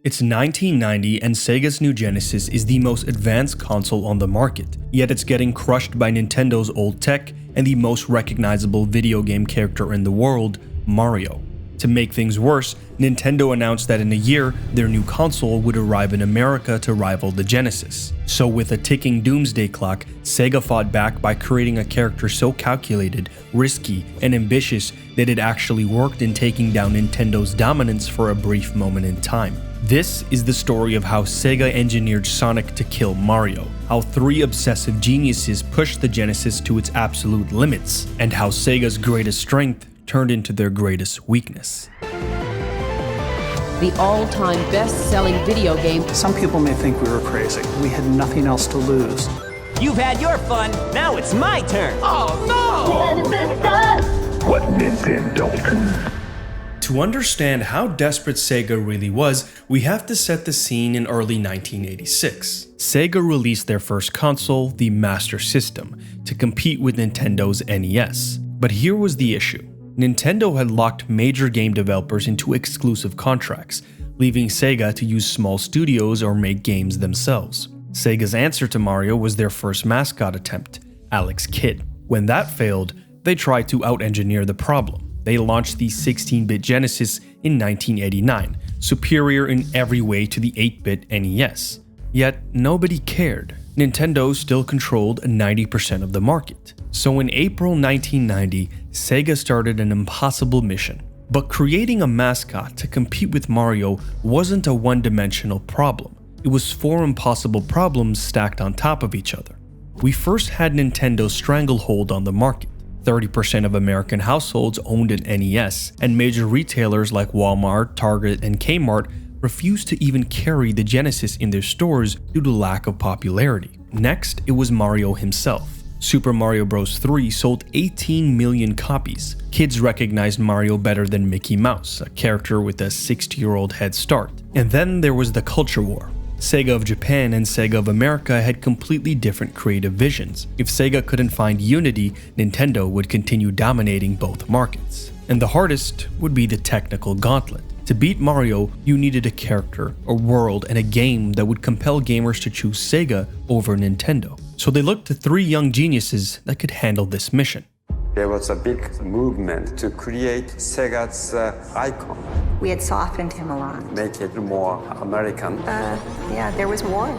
It's 1990 and Sega's new Genesis is the most advanced console on the market, yet it's getting crushed by Nintendo's old tech and the most recognizable video game character in the world, Mario. To make things worse, Nintendo announced that in a year, their new console would arrive in America to rival the Genesis. So with a ticking doomsday clock, Sega fought back by creating a character so calculated, risky, and ambitious that it actually worked in taking down Nintendo's dominance for a brief moment in time. This is the story of how Sega engineered Sonic to kill Mario, how three obsessive geniuses pushed the Genesis to its absolute limits, and how Sega's greatest strength turned into their greatest weakness. The all-time best-selling video game. Some people may think we were crazy. We had nothing else to lose. You've had your fun, now it's my turn! Oh no! What Nintendo? To understand how desperate Sega really was, we have to set the scene in early 1986. Sega released their first console, the Master System, to compete with Nintendo's NES. But here was the issue. Nintendo had locked major game developers into exclusive contracts, leaving Sega to use small studios or make games themselves. Sega's answer to Mario was their first mascot attempt, Alex Kidd. When that failed, they tried to out-engineer the problem. They launched the 16-bit Genesis in 1989, superior in every way to the 8-bit NES. Yet nobody cared. Nintendo still controlled 90% of the market. So in April 1990, Sega started an impossible mission. But creating a mascot to compete with Mario wasn't a one-dimensional problem. It was four impossible problems stacked on top of each other. We first had Nintendo's stranglehold on the market. 30% of American households owned an NES, and major retailers like Walmart, Target, and Kmart refused to even carry the Genesis in their stores due to lack of popularity. Next, it was Mario himself. Super Mario Bros. 3 sold 18 million copies. Kids recognized Mario better than Mickey Mouse, a character with a 60-year-old head start. And then there was the culture war. Sega of Japan and Sega of America had completely different creative visions. If Sega couldn't find unity, Nintendo would continue dominating both markets. And the hardest would be the technical gauntlet. To beat Mario, you needed a character, a world, and a game that would compel gamers to choose Sega over Nintendo. So they looked to three young geniuses that could handle this mission. There was a big movement to create Sega's icon. We had softened him a lot. Make it more American. Yeah, there was more.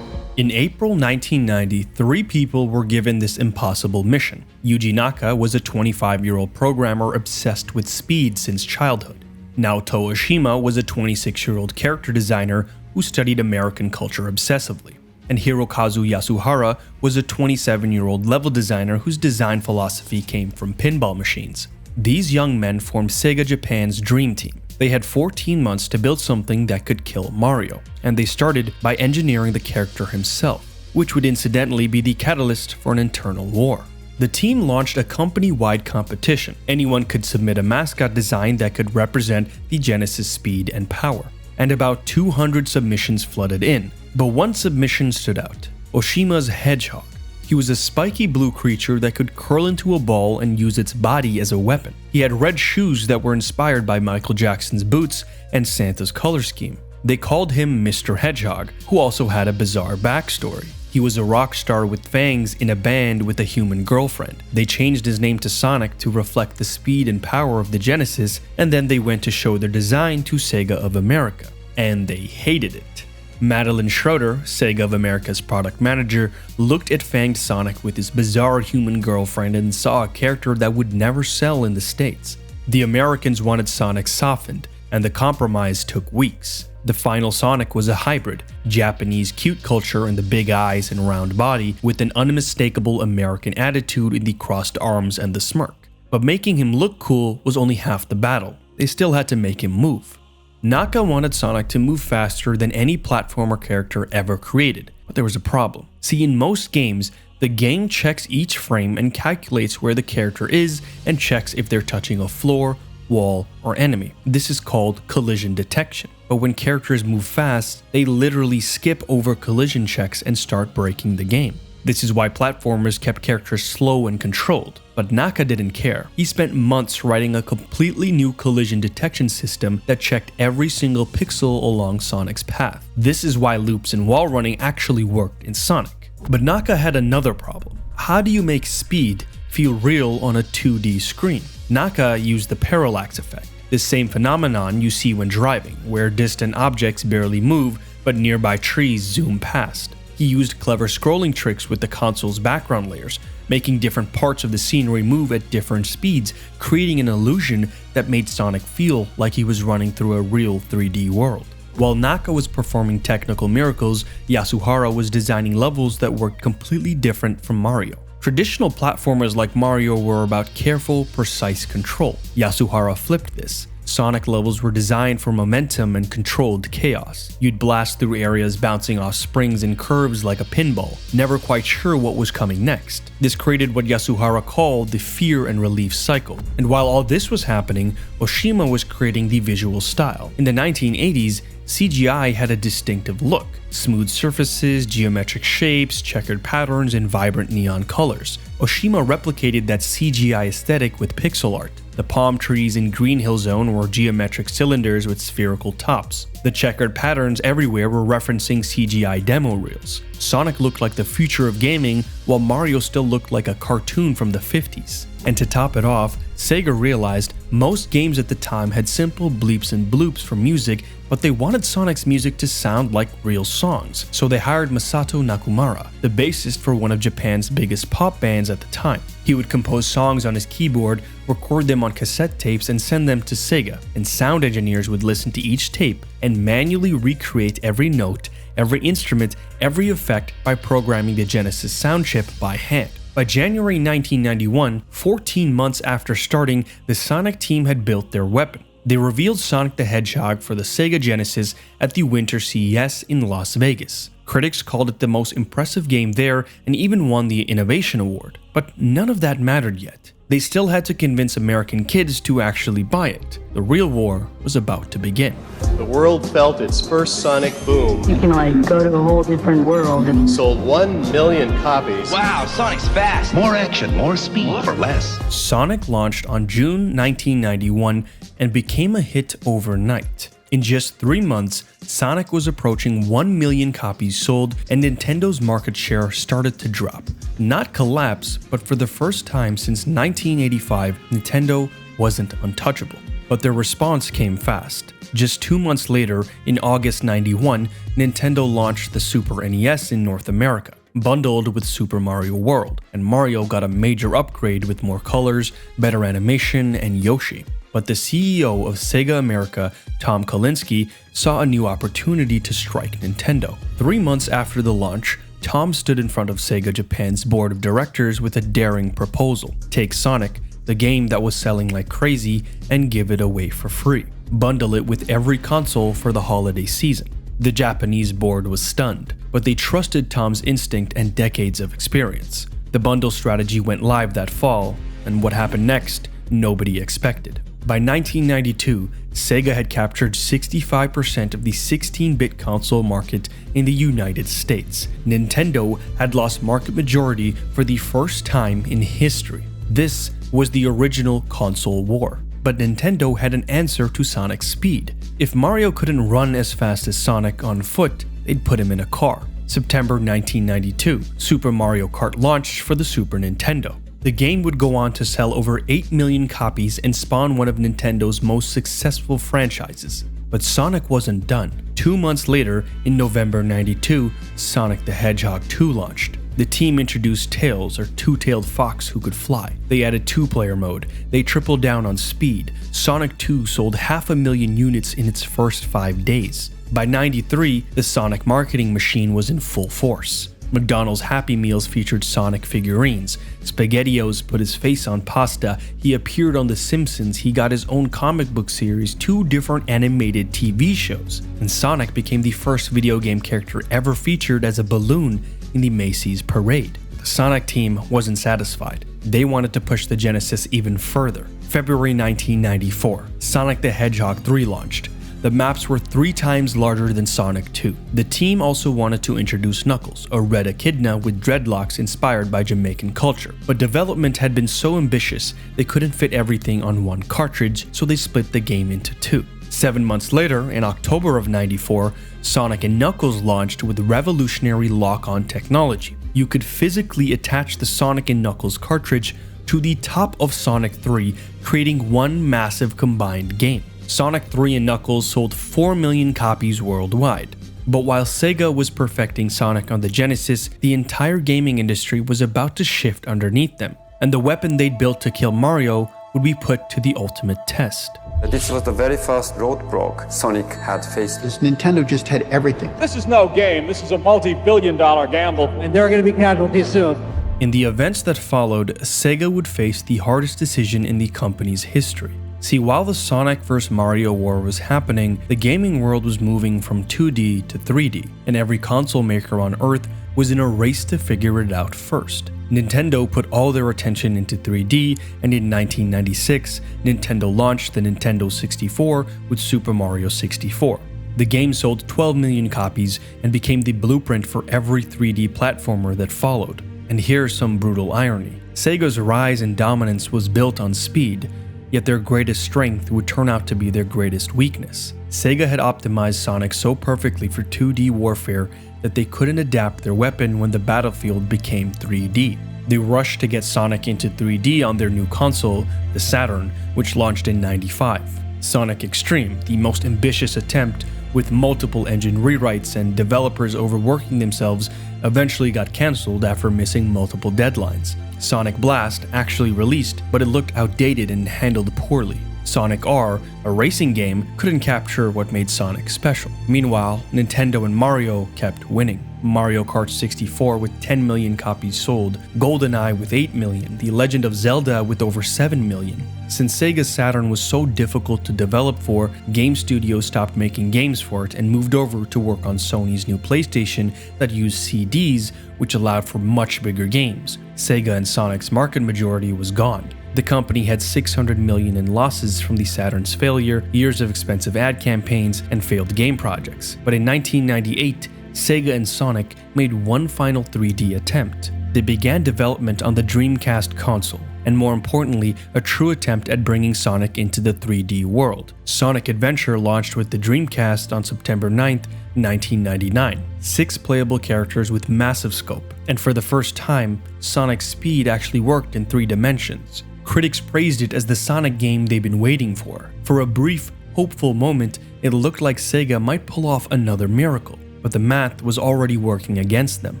In April 1990, three people were given this impossible mission. Yuji Naka was a 25-year-old programmer obsessed with speed since childhood. Naoto Oshima was a 26-year-old character designer who studied American culture obsessively. And Hirokazu Yasuhara was a 27-year-old level designer whose design philosophy came from pinball machines. These young men formed Sega Japan's dream team. They had 14 months to build something that could kill Mario, and they started by engineering the character himself, which would incidentally be the catalyst for an internal war. The team launched a company-wide competition. Anyone could submit a mascot design that could represent the Genesis' speed and power. And about 200 submissions flooded in. But one submission stood out, Oshima's hedgehog. He was a spiky blue creature that could curl into a ball and use its body as a weapon. He had red shoes that were inspired by Michael Jackson's boots and Santa's color scheme. They called him Mr. Hedgehog, who also had a bizarre backstory. He was a rock star with fangs in a band with a human girlfriend. They changed his name to Sonic to reflect the speed and power of the Genesis, and then they went to show their design to Sega of America. And they hated it. Madeline Schroeder, Sega of America's product manager, looked at fanged Sonic with his bizarre human girlfriend and saw a character that would never sell in the States. The Americans wanted Sonic softened, and the compromise took weeks. The final Sonic was a hybrid, Japanese cute culture and the big eyes and round body, with an unmistakable American attitude in the crossed arms and the smirk. But making him look cool was only half the battle. They still had to make him move. Naka wanted Sonic to move faster than any platformer character ever created, but there was a problem. See, in most games, the game checks each frame and calculates where the character is and checks if they're touching a floor, wall, or enemy. This is called collision detection. But when characters move fast, they literally skip over collision checks and start breaking the game. This is why platformers kept characters slow and controlled, but Naka didn't care. He spent months writing a completely new collision detection system that checked every single pixel along Sonic's path. This is why loops and wall running actually worked in Sonic. But Naka had another problem. How do you make speed feel real on a 2D screen? Naka used the parallax effect, the same phenomenon you see when driving, where distant objects barely move but nearby trees zoom past. He used clever scrolling tricks with the console's background layers, making different parts of the scenery move at different speeds, creating an illusion that made Sonic feel like he was running through a real 3D world. While Naka was performing technical miracles, Yasuhara was designing levels that were completely different from Mario. Traditional platformers like Mario were about careful, precise control. Yasuhara flipped this. Sonic levels were designed for momentum and controlled chaos. You'd blast through areas bouncing off springs and curves like a pinball, never quite sure what was coming next. This created what Yasuhara called the fear and relief cycle. And while all this was happening, Oshima was creating the visual style. In the 1980s, CGI had a distinctive look. Smooth surfaces, geometric shapes, checkered patterns, and vibrant neon colors. Oshima replicated that CGI aesthetic with pixel art. The palm trees in Green Hill Zone were geometric cylinders with spherical tops. The checkered patterns everywhere were referencing CGI demo reels. Sonic looked like the future of gaming, while Mario still looked like a cartoon from the 50s. And to top it off, Sega realized most games at the time had simple bleeps and bloops for music, but they wanted Sonic's music to sound like real songs, so they hired Masato Nakamura, the bassist for one of Japan's biggest pop bands at the time. He would compose songs on his keyboard, record them on cassette tapes, and send them to Sega, and sound engineers would listen to each tape and manually recreate every note, every instrument, every effect by programming the Genesis sound chip by hand. By January 1991, 14 months after starting, the Sonic team had built their weapon. They revealed Sonic the Hedgehog for the Sega Genesis at the Winter CES in Las Vegas. Critics called it the most impressive game there and even won the Innovation Award. But none of that mattered yet. They still had to convince American kids to actually buy it. The real war was about to begin. The world felt its first Sonic boom. You can go to a whole different world and Sold 1 million copies. Wow, Sonic's fast. More action, more speed for less. Sonic launched on June 1991 and became a hit overnight. In just 3 months, Sonic was approaching 1 million copies sold, and Nintendo's market share started to drop. Not collapse, but for the first time since 1985, Nintendo wasn't untouchable. But their response came fast. Just 2 months later, in August 91, Nintendo launched the Super NES in North America, bundled with Super Mario World, and Mario got a major upgrade with more colors, better animation, and Yoshi. But the CEO of Sega America, Tom Kalinske, saw a new opportunity to strike Nintendo. 3 months after the launch, Tom stood in front of Sega Japan's board of directors with a daring proposal. Take Sonic, the game that was selling like crazy, and give it away for free. Bundle it with every console for the holiday season. The Japanese board was stunned, but they trusted Tom's instinct and decades of experience. The bundle strategy went live that fall, and what happened next, nobody expected. By 1992, Sega had captured 65% of the 16-bit console market in the United States. Nintendo had lost market majority for the first time in history. This was the original console war. But Nintendo had an answer to Sonic's speed. If Mario couldn't run as fast as Sonic on foot, they'd put him in a car. September 1992, Super Mario Kart launched for the Super Nintendo. The game would go on to sell over 8 million copies and spawn one of Nintendo's most successful franchises. But Sonic wasn't done. 2 months later, in November 92, Sonic the Hedgehog 2 launched. The team introduced Tails, or two-tailed fox who could fly. They added two-player mode. They tripled down on speed. Sonic 2 sold 500,000 units in its first 5 days. By 93, the Sonic marketing machine was in full force. McDonald's Happy Meals featured Sonic figurines. SpaghettiOs put his face on pasta. He appeared on The Simpsons. He got his own comic book series, 2 different animated TV shows. And Sonic became the first video game character ever featured as a balloon in the Macy's parade. The Sonic team wasn't satisfied. They wanted to push the Genesis even further. February 1994, Sonic the Hedgehog 3 launched. The maps were 3 times larger than Sonic 2. The team also wanted to introduce Knuckles, a red echidna with dreadlocks inspired by Jamaican culture. But development had been so ambitious, they couldn't fit everything on one cartridge, so they split the game into 2. 7 months later, in October of '94, Sonic and Knuckles launched with revolutionary lock-on technology. You could physically attach the Sonic and Knuckles cartridge to the top of Sonic 3, creating one massive combined game. Sonic 3 and Knuckles sold 4 million copies worldwide. But while Sega was perfecting Sonic on the Genesis, the entire gaming industry was about to shift underneath them, and the weapon they'd built to kill Mario would be put to the ultimate test. This was the very first roadblock Sonic had faced. Nintendo just had everything. This is no game, this is a multi-billion-dollar gamble. And there are going to be casualties soon. In the events that followed, Sega would face the hardest decision in the company's history. See, while the Sonic vs. Mario war was happening, the gaming world was moving from 2D to 3D, and every console maker on Earth was in a race to figure it out first. Nintendo put all their attention into 3D, and in 1996, Nintendo launched the Nintendo 64 with Super Mario 64. The game sold 12 million copies and became the blueprint for every 3D platformer that followed. And here's some brutal irony. Sega's rise and dominance was built on speed, yet their greatest strength would turn out to be their greatest weakness. Sega had optimized Sonic so perfectly for 2D warfare that they couldn't adapt their weapon when the battlefield became 3D. They rushed to get Sonic into 3D on their new console, the Saturn, which launched in '95. Sonic Extreme, the most ambitious attempt with multiple engine rewrites and developers overworking themselves, eventually got cancelled after missing multiple deadlines. Sonic Blast actually released, but it looked outdated and handled poorly. Sonic R, a racing game, couldn't capture what made Sonic special. Meanwhile, Nintendo and Mario kept winning. Mario Kart 64 with 10 million copies sold, GoldenEye with 8 million, The Legend of Zelda with over 7 million. Since Sega's Saturn was so difficult to develop for, game studios stopped making games for it and moved over to work on Sony's new PlayStation that used CDs, which allowed for much bigger games. Sega and Sonic's market majority was gone. The company had 600 million in losses from the Saturn's failure, years of expensive ad campaigns, and failed game projects. But in 1998, Sega and Sonic made one final 3D attempt. They began development on the Dreamcast console, and more importantly, a true attempt at bringing Sonic into the 3D world. Sonic Adventure launched with the Dreamcast on September 9th, 1999. 6 playable characters with massive scope, and for the first time, Sonic's speed actually worked in 3 dimensions. Critics praised it as the Sonic game they've been waiting for. For a brief, hopeful moment, it looked like Sega might pull off another miracle. But the math was already working against them.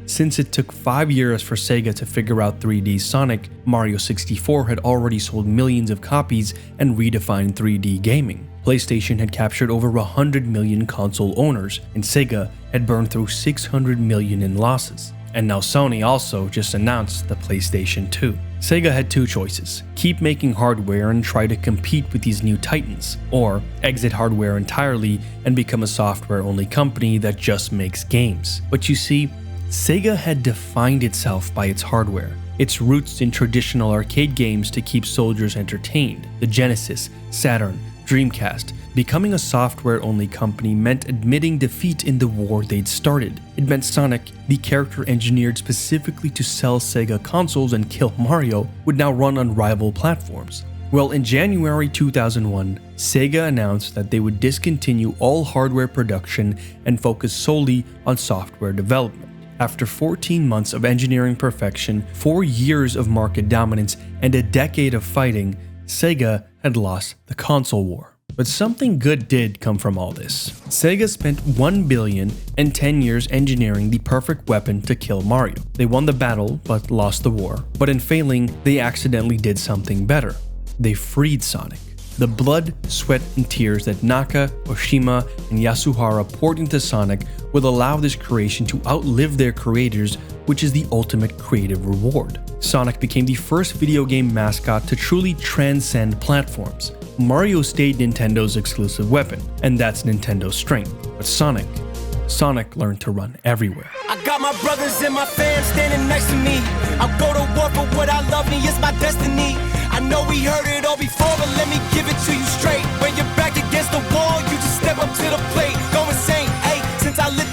Since it took 5 years for Sega to figure out 3D Sonic, Mario 64 had already sold millions of copies and redefined 3D gaming. PlayStation had captured over 100 million console owners, and Sega had burned through 600 million in losses. And now Sony also just announced the PlayStation 2. Sega had 2 choices: keep making hardware and try to compete with these new titans, or exit hardware entirely and become a software-only company that just makes games. But you see, Sega had defined itself by its hardware, its roots in traditional arcade games to keep soldiers entertained. The Genesis, Saturn, Dreamcast. Becoming a software-only company meant admitting defeat in the war they'd started. It meant Sonic, the character engineered specifically to sell Sega consoles and kill Mario, would now run on rival platforms. Well, in January 2001, Sega announced that they would discontinue all hardware production and focus solely on software development. After 14 months of engineering perfection, 4 years of market dominance, and a decade of fighting, Sega had lost the console war. But something good did come from all this. Sega spent $1 billion and 10 years engineering the perfect weapon to kill Mario. They won the battle, but lost the war. But in failing, they accidentally did something better. They freed Sonic. The blood, sweat, and tears that Naka, Oshima, and Yasuhara poured into Sonic will allow this creation to outlive their creators, which is the ultimate creative reward. Sonic became the first video game mascot to truly transcend platforms. Mario stayed Nintendo's exclusive weapon, and that's Nintendo's strength. But Sonic learned to run everywhere. I got my brothers and my fam standing next to me. I'll go to war for what I love, and it's my destiny. I know we heard it all before, but let me give it to you straight. When you're back against the wall, you just step up to the plate. Go insane, ayy, since I live